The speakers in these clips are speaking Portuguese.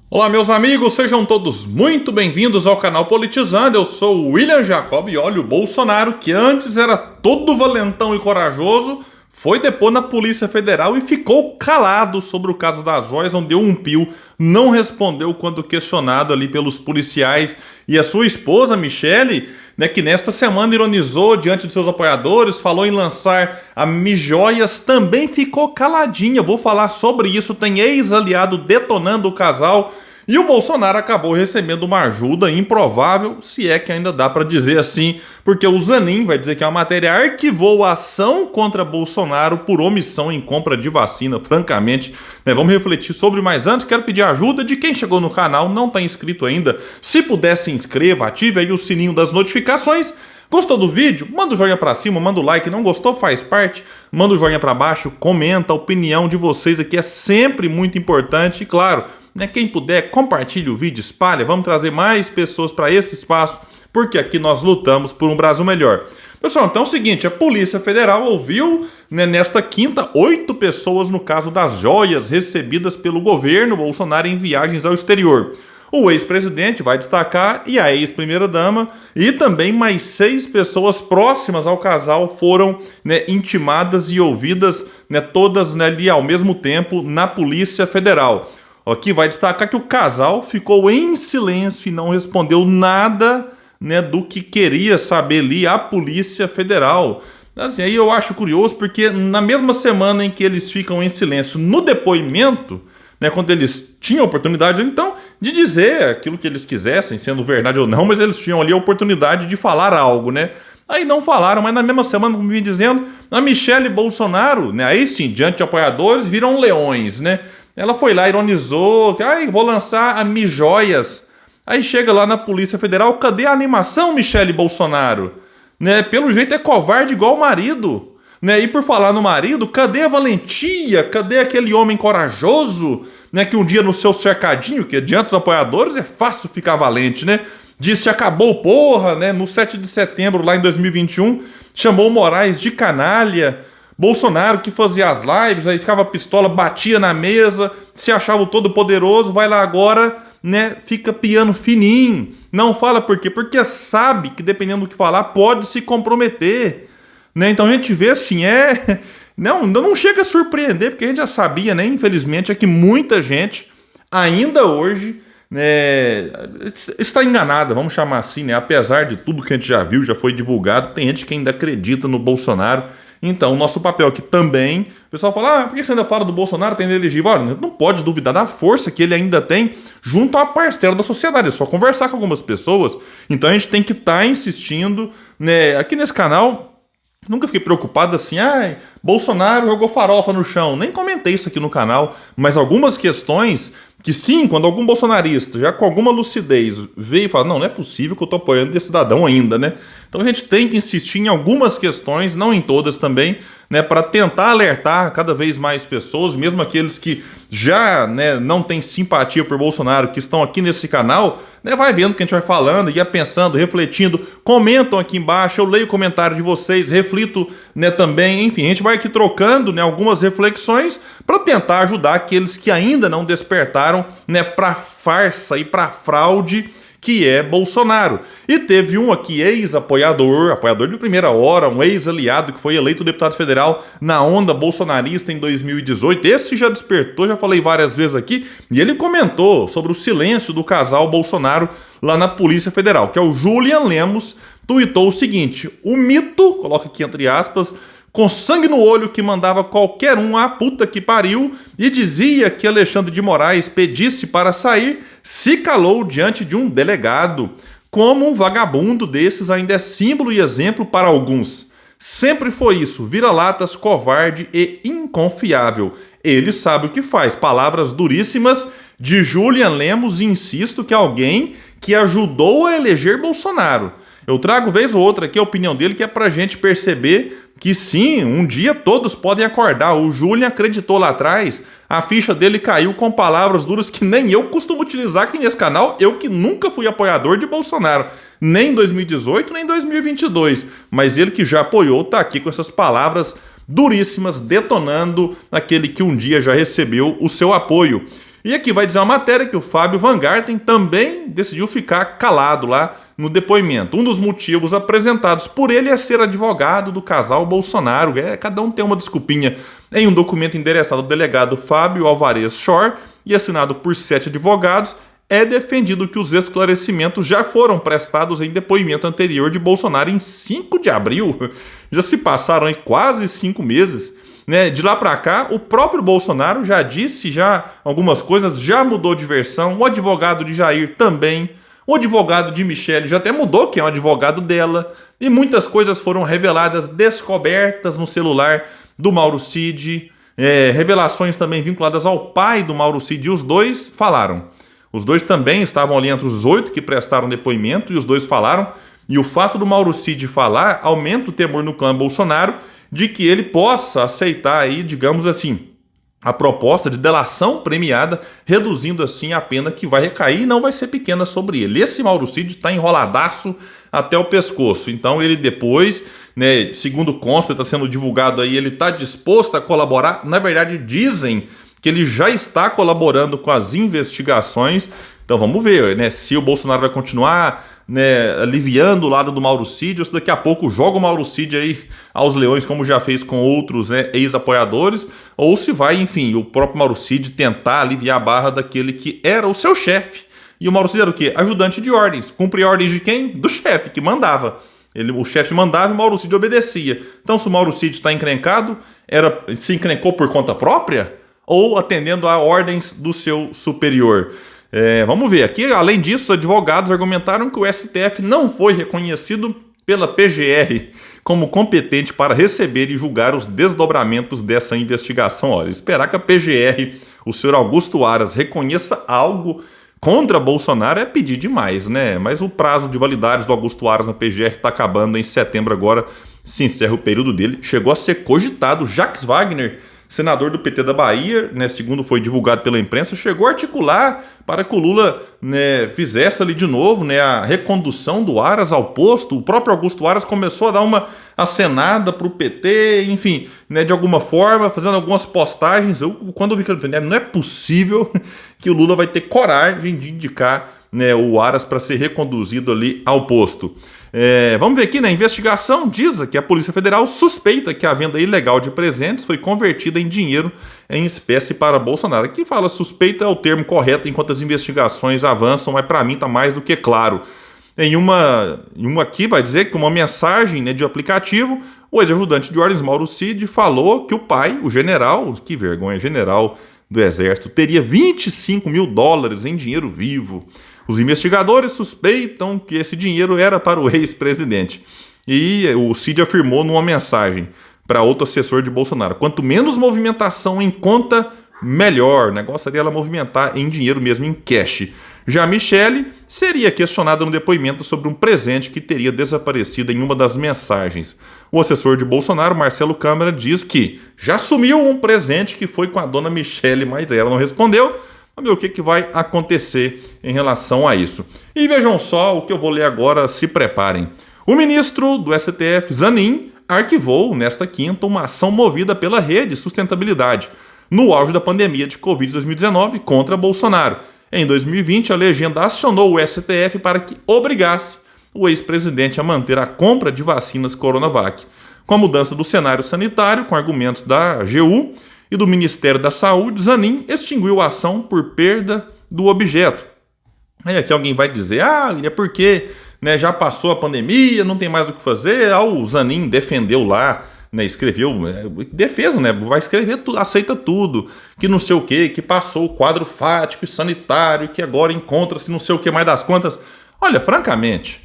Olá, meus amigos, sejam todos muito bem-vindos ao canal Politizando. Eu sou o William Jacob e olha, o Bolsonaro, que antes era todo valentão e corajoso, foi depor na Polícia Federal e ficou calado sobre o caso das joias, não deu um pio, não respondeu quando questionado ali pelos policiais. E a sua esposa, Michele, que nesta semana ironizou diante de seus apoiadores, falou em lançar a Mijoias, também ficou caladinha. Vou falar sobre isso, tem ex-aliado detonando o casal. E o Bolsonaro acabou recebendo uma ajuda improvável, se é que ainda dá para dizer assim, porque o Zanin vai dizer que a matéria arquivou a ação contra Bolsonaro por omissão em compra de vacina. Francamente, vamos refletir sobre, mas antes quero pedir ajuda de quem chegou no canal, não está inscrito ainda. Se puder, se inscreva, ative aí o sininho das notificações. Gostou do vídeo? Manda o joinha pra cima, manda o like. Não gostou? Faz parte. Manda o joinha pra baixo, comenta. A opinião de vocês aqui é sempre muito importante. E claro, quem puder, compartilhe o vídeo, espalha. Vamos trazer mais pessoas para esse espaço, porque aqui nós lutamos por um Brasil melhor. Pessoal, então é o seguinte, a Polícia Federal ouviu nesta quinta 8 pessoas no caso das joias recebidas pelo governo Bolsonaro em viagens ao exterior. O ex-presidente vai destacar e a ex-primeira-dama e também mais 6 pessoas próximas ao casal foram intimadas e ouvidas todas ali ao mesmo tempo na Polícia Federal. Aqui vai destacar que o casal ficou em silêncio e não respondeu nada do que queria saber ali a Polícia Federal. Assim, aí eu acho curioso porque na mesma semana em que eles ficam em silêncio no depoimento, quando eles tinham a oportunidade então de dizer aquilo que eles quisessem, sendo verdade ou não, mas eles tinham ali a oportunidade de falar algo, Aí não falaram, mas na mesma semana, como vim dizendo, a Michele Bolsonaro, aí sim, diante de apoiadores, viram leões, Ela foi lá, ironizou, vou lançar a Mijoias. Aí chega lá na Polícia Federal, cadê a animação, Michele Bolsonaro? Pelo jeito é covarde igual o marido. E por falar no marido, cadê a valentia? Cadê aquele homem corajoso? Que um dia no seu cercadinho, que diante dos apoiadores é fácil ficar valente, Disse acabou, porra, no 7 de setembro lá em 2021, chamou o Moraes de canalha. Bolsonaro que fazia as lives, aí ficava pistola, batia na mesa, se achava o todo poderoso, vai lá agora, fica piano fininho. Não fala por quê? Porque sabe que dependendo do que falar, pode se comprometer. Então a gente vê assim, não chega a surpreender, porque a gente já sabia, infelizmente, é que muita gente, ainda hoje, está enganada, vamos chamar assim, apesar de tudo que a gente já viu, já foi divulgado, tem gente que ainda acredita no Bolsonaro. Então, o nosso papel aqui também, o pessoal fala, por que você ainda fala do Bolsonaro, tem inelegível? Olha, não pode duvidar da força que ele ainda tem junto a parcela da sociedade, é só conversar com algumas pessoas. Então a gente tem que estar insistindo, aqui nesse canal. Nunca fiquei preocupado assim, Bolsonaro jogou farofa no chão. Nem comentei isso aqui no canal, mas algumas questões que sim, quando algum bolsonarista, já com alguma lucidez, veio e fala, não é possível que eu tô apoiando esse cidadão ainda, Então a gente tem que insistir em algumas questões, não em todas também, para tentar alertar cada vez mais pessoas, mesmo aqueles que já não têm simpatia por Bolsonaro, que estão aqui nesse canal, vai vendo o que a gente vai falando, ia pensando, refletindo, comentam aqui embaixo, eu leio o comentário de vocês, reflito também, enfim, a gente vai aqui trocando algumas reflexões para tentar ajudar aqueles que ainda não despertaram para farsa e para fraude que é Bolsonaro. E teve um aqui, ex-apoiador de primeira hora, um ex-aliado que foi eleito deputado federal na onda bolsonarista em 2018. Esse já despertou, já falei várias vezes aqui, e ele comentou sobre o silêncio do casal Bolsonaro lá na Polícia Federal, que é o Julian Lemos, tuitou o seguinte, o mito, coloca aqui entre aspas, com sangue no olho que mandava qualquer um à puta que pariu e dizia que Alexandre de Moraes pedisse para sair, se calou diante de um delegado. Como um vagabundo desses ainda é símbolo e exemplo para alguns. Sempre foi isso, vira-latas, covarde e inconfiável. Ele sabe o que faz. Palavras duríssimas de Julian Lemos, e insisto que é alguém que ajudou a eleger Bolsonaro. Eu trago vez ou outra aqui a opinião dele, que é pra gente perceber que sim, um dia todos podem acordar. O Julian acreditou lá atrás, a ficha dele caiu com palavras duras que nem eu costumo utilizar aqui nesse canal, eu que nunca fui apoiador de Bolsonaro, nem em 2018, nem em 2022, mas ele que já apoiou tá aqui com essas palavras duríssimas, detonando aquele que um dia já recebeu o seu apoio. E aqui vai dizer uma matéria que o Fábio Van Garten também decidiu ficar calado lá no depoimento. Um dos motivos apresentados por ele é ser advogado do casal Bolsonaro. Cada um tem uma desculpinha. Em um documento endereçado ao delegado Fábio Alvarez Shore e assinado por 7 advogados, é defendido que os esclarecimentos já foram prestados em depoimento anterior de Bolsonaro em 5 de abril. Já se passaram aí quase 5 meses. De lá para cá, o próprio Bolsonaro já disse algumas coisas, já mudou de versão. O advogado de Jair também. O advogado de Michele já até mudou quem é o advogado dela. E muitas coisas foram reveladas, descobertas no celular do Mauro Cid. Revelações também vinculadas ao pai do Mauro Cid. E os dois falaram. Os dois também estavam ali entre os 8 que prestaram depoimento e os dois falaram. E o fato do Mauro Cid falar aumenta o temor no clã Bolsonaro de que ele possa aceitar aí, digamos assim, a proposta de delação premiada, reduzindo assim a pena que vai recair e não vai ser pequena sobre ele. Esse Mauro Cid está enroladaço até o pescoço. Então ele depois, segundo consta, está sendo divulgado aí, ele está disposto a colaborar. Na verdade, dizem que ele já está colaborando com as investigações. Então vamos ver, se o Bolsonaro vai continuar aliviando o lado do Mauro Cid, ou se daqui a pouco joga o Mauro Cid aí aos leões, como já fez com outros ex-apoiadores, ou se vai, enfim, o próprio Mauro Cid tentar aliviar a barra daquele que era o seu chefe. E o Mauro Cid era o quê? Ajudante de ordens. Cumpria ordens de quem? Do chefe, que mandava. O chefe mandava e o Mauro Cid obedecia. Então, se o Mauro Cid está encrencado, se encrencou por conta própria ou atendendo a ordens do seu superior? Vamos ver. Aqui, além disso, os advogados argumentaram que o STF não foi reconhecido pela PGR como competente para receber e julgar os desdobramentos dessa investigação. Olha, esperar que a PGR, o senhor Augusto Aras, reconheça algo contra Bolsonaro é pedir demais, Mas o prazo de validade do Augusto Aras na PGR está acabando em setembro agora, se encerra o período dele. Chegou a ser cogitado. Jacques Wagner, senador do PT da Bahia, segundo foi divulgado pela imprensa, chegou a articular para que o Lula fizesse ali de novo a recondução do Aras ao posto. O próprio Augusto Aras começou a dar uma acenada para o PT, enfim, de alguma forma, fazendo algumas postagens. Quando eu vi que não é possível que o Lula vai ter coragem de indicar o Aras para ser reconduzido ali ao posto. Vamos ver aqui, na investigação diz que a Polícia Federal suspeita que a venda ilegal de presentes foi convertida em dinheiro em espécie para Bolsonaro. Aqui fala suspeita é o termo correto enquanto as investigações avançam, mas para mim está mais do que claro. Em uma aqui vai dizer que uma mensagem de aplicativo, o ex-ajudante de ordens Mauro Cid falou que o pai, o general, que vergonha, general do Exército, teria $25 mil em dinheiro vivo. Os investigadores suspeitam que esse dinheiro era para o ex-presidente. E o Cid afirmou numa mensagem para outro assessor de Bolsonaro: quanto menos movimentação em conta, melhor. O negócio seria ela movimentar em dinheiro mesmo, em cash. Já Michele seria questionada no depoimento sobre um presente que teria desaparecido em uma das mensagens. O assessor de Bolsonaro, Marcelo Câmara, diz que já sumiu um presente que foi com a dona Michele, mas ela não respondeu. Vamos ver o que vai acontecer em relação a isso. E vejam só o que eu vou ler agora, se preparem. O ministro do STF, Zanin, arquivou nesta quinta uma ação movida pela Rede Sustentabilidade, no auge da pandemia de Covid-19 contra Bolsonaro. Em 2020, a legenda acionou o STF para que obrigasse o ex-presidente a manter a compra de vacinas Coronavac. Com a mudança do cenário sanitário, com argumentos da AGU e do Ministério da Saúde, Zanin extinguiu a ação por perda do objeto. Aí aqui alguém vai dizer, é porque já passou a pandemia, não tem mais o que fazer. O Zanin defendeu lá, escreveu, defesa, vai escrever tudo, aceita tudo, que não sei o que passou o quadro fático e sanitário, que agora encontra-se não sei o que mais das contas. Olha, francamente,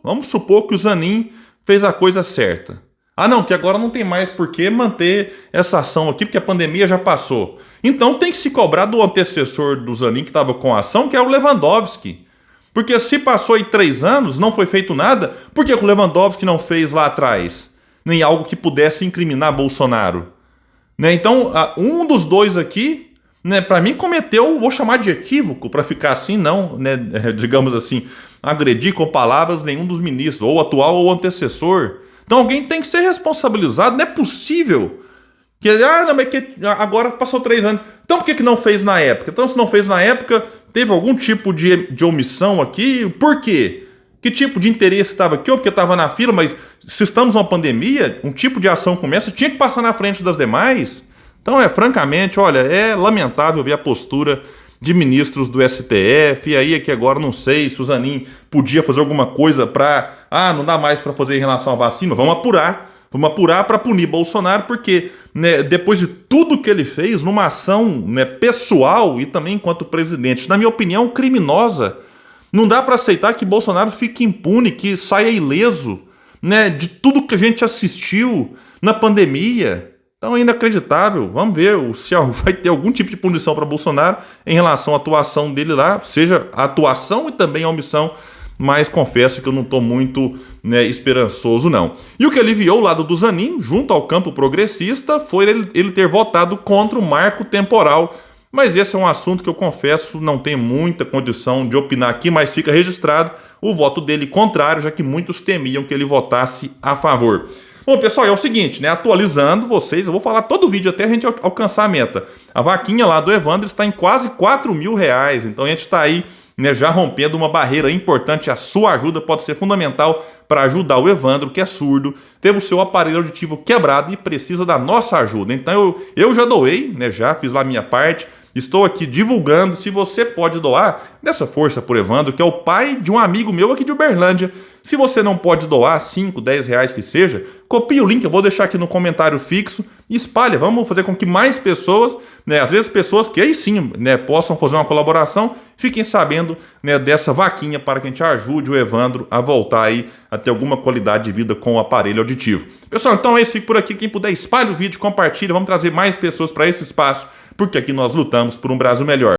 vamos supor que o Zanin fez a coisa certa. Não, que agora não tem mais por que manter essa ação aqui, porque a pandemia já passou. Então tem que se cobrar do antecessor do Zanin que estava com a ação, que é o Lewandowski. Porque se passou aí 3 anos, não foi feito nada, por que o Lewandowski não fez lá atrás? Nem algo que pudesse incriminar Bolsonaro. Então, um dos dois aqui, para mim, cometeu, vou chamar de equívoco, para ficar assim, não, digamos assim, agredir com palavras nenhum dos ministros, ou atual ou antecessor. Então alguém tem que ser responsabilizado. Não é possível Não, mas que agora passou 3 anos. Então por que não fez na época? Então se não fez na época, teve algum tipo de omissão aqui? Por quê? Que tipo de interesse estava aqui? Ou porque estava na fila, mas se estamos numa pandemia, um tipo de ação como essa tinha que passar na frente das demais. Então, francamente, olha, é lamentável ver a postura de ministros do STF, e aí é que agora não sei se o Zanin podia fazer alguma coisa para, não dá mais para fazer em relação à vacina, vamos apurar para punir Bolsonaro, porque depois de tudo que ele fez, numa ação pessoal e também enquanto presidente, na minha opinião, criminosa, não dá para aceitar que Bolsonaro fique impune, que saia ileso de tudo que a gente assistiu na pandemia. Então é inacreditável. Vamos ver se vai ter algum tipo de punição para Bolsonaro em relação à atuação dele lá, seja a atuação e também a omissão, mas confesso que eu não estou muito esperançoso, não. E o que aliviou o lado do Zanin, junto ao campo progressista, foi ele ter votado contra o marco temporal. Mas esse é um assunto que eu confesso não tenho muita condição de opinar aqui, mas fica registrado o voto dele contrário, já que muitos temiam que ele votasse a favor. Bom, pessoal, é o seguinte, atualizando vocês, eu vou falar todo o vídeo até a gente alcançar a meta. A vaquinha lá do Evandro está em quase R$4.000, então a gente está aí já rompendo uma barreira importante. A sua ajuda pode ser fundamental para ajudar o Evandro, que é surdo, teve o seu aparelho auditivo quebrado e precisa da nossa ajuda. Então eu já doei, já fiz lá a minha parte, estou aqui divulgando. Se você pode doar, dessa força por Evandro, que é o pai de um amigo meu aqui de Uberlândia. Se você não pode doar, 5, 10 reais que seja, copie o link, eu vou deixar aqui no comentário fixo e espalha. Vamos fazer com que mais pessoas, às vezes pessoas que aí sim possam fazer uma colaboração, fiquem sabendo dessa vaquinha para que a gente ajude o Evandro a voltar aí a ter alguma qualidade de vida com o aparelho auditivo. Pessoal, então é isso, fico por aqui. Quem puder, espalhe o vídeo, compartilha, vamos trazer mais pessoas para esse espaço, porque aqui nós lutamos por um Brasil melhor.